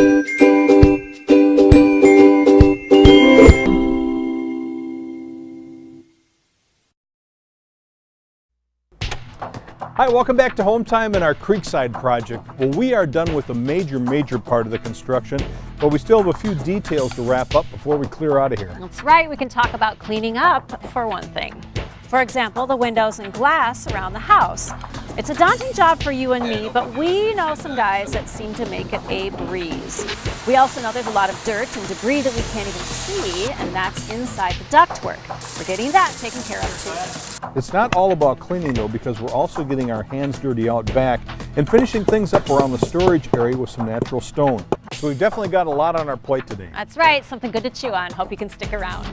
Hi, welcome back to Home Time and our Creekside project. Well, we are done with a major part of the construction, but we still have a few details to wrap up before we clear out of here. That's right, we can talk about cleaning up for one thing. For example, the windows and glass around the house. It's a daunting job for you and me, but we know some guys that seem to make it a breeze. We also know there's a lot of dirt and debris that we can't even see, and that's inside the ductwork. We're getting that taken care of too. It's not all about cleaning though, because we're also getting our hands dirty out back and finishing things up around the storage area with some natural stone. So we've definitely got a lot on our plate today. That's right, something good to chew on. Hope you can stick around.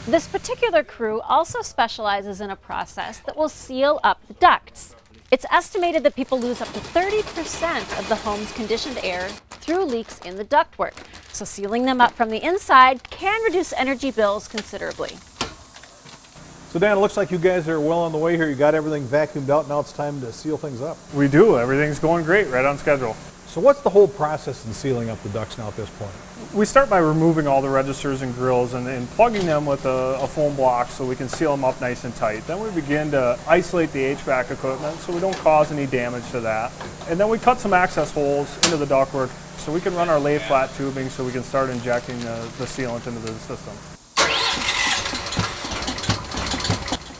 This particular crew also specializes in a process that will seal up the ducts. It's estimated that people lose up to 30% of the home's conditioned air through leaks in the ductwork. So sealing them up from the inside can reduce energy bills considerably. So Dan, it looks like you guys are well on the way here. You got everything vacuumed out. Now it's time to seal things up. We do. Everything's going great, right on schedule. So what's the whole process in sealing up the ducts now at this point? We start by removing all the registers and grills and plugging them with a foam block so we can seal them up nice and tight. Then we begin to isolate the HVAC equipment so we don't cause any damage to that. And then we cut some access holes into the ductwork so we can run our lay flat tubing so we can start injecting the sealant into the system.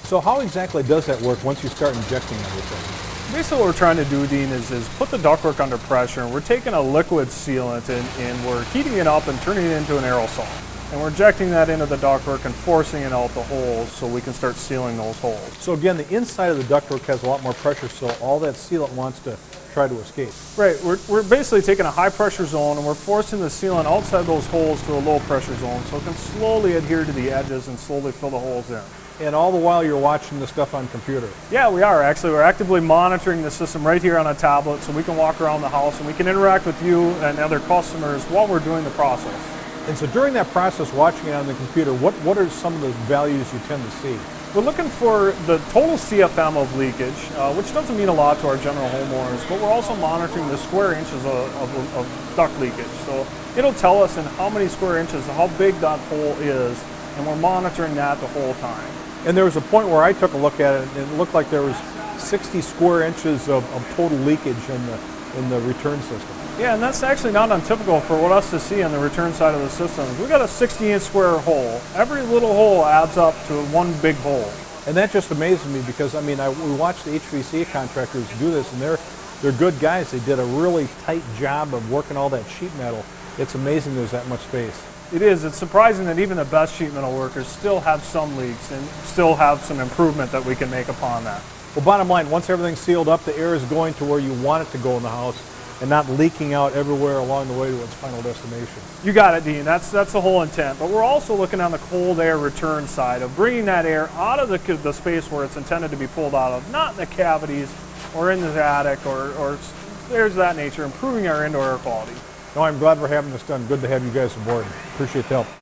So how exactly does that work once you start injecting everything? Basically what we're trying to do, Dean, is put the ductwork under pressure, and we're taking a liquid sealant and we're heating it up and turning it into an aerosol. And we're injecting that into the ductwork and forcing it out the holes so we can start sealing those holes. So again, the inside of the ductwork has a lot more pressure, so all that sealant wants to try to escape. Right, we're basically taking a high pressure zone and we're forcing the sealant outside those holes to a low pressure zone so it can slowly adhere to the edges and slowly fill the holes in. And all the while you're watching the stuff on computer. Yeah, we are actually. We're actively monitoring the system right here on a tablet so we can walk around the house and we can interact with you and other customers while we're doing the process. And so during that process, watching it on the computer, what are some of the values you tend to see? We're looking for the total CFM of leakage, which doesn't mean a lot to our general homeowners, but we're also monitoring the square inches of duct leakage. So it'll tell us in how many square inches, how big that hole is, and we're monitoring that the whole time. And there was a point where I took a look at it, and it looked like there was 60 square inches of total leakage in the return system. Yeah, and that's actually not untypical for what us to see on the return side of the system. We've got a 60-inch square hole. Every little hole adds up to one big hole. And that just amazes me because, I mean, we watched the HVAC contractors do this, and they're good guys. They did a really tight job of working all that sheet metal. It's amazing there's that much space. It is. It's surprising that even the best sheet metal workers still have some leaks and still have some improvement that we can make upon that. Well, bottom line, once everything's sealed up, the air is going to where you want it to go in the house and not leaking out everywhere along the way to its final destination. You got it, Dean. That's the whole intent. But we're also looking on the cold air return side of bringing that air out of the space where it's intended to be pulled out of, not in the cavities or in the attic or there's that nature, improving our indoor air quality. No, I'm glad we're having this done. Good to have you guys aboard. Appreciate the help.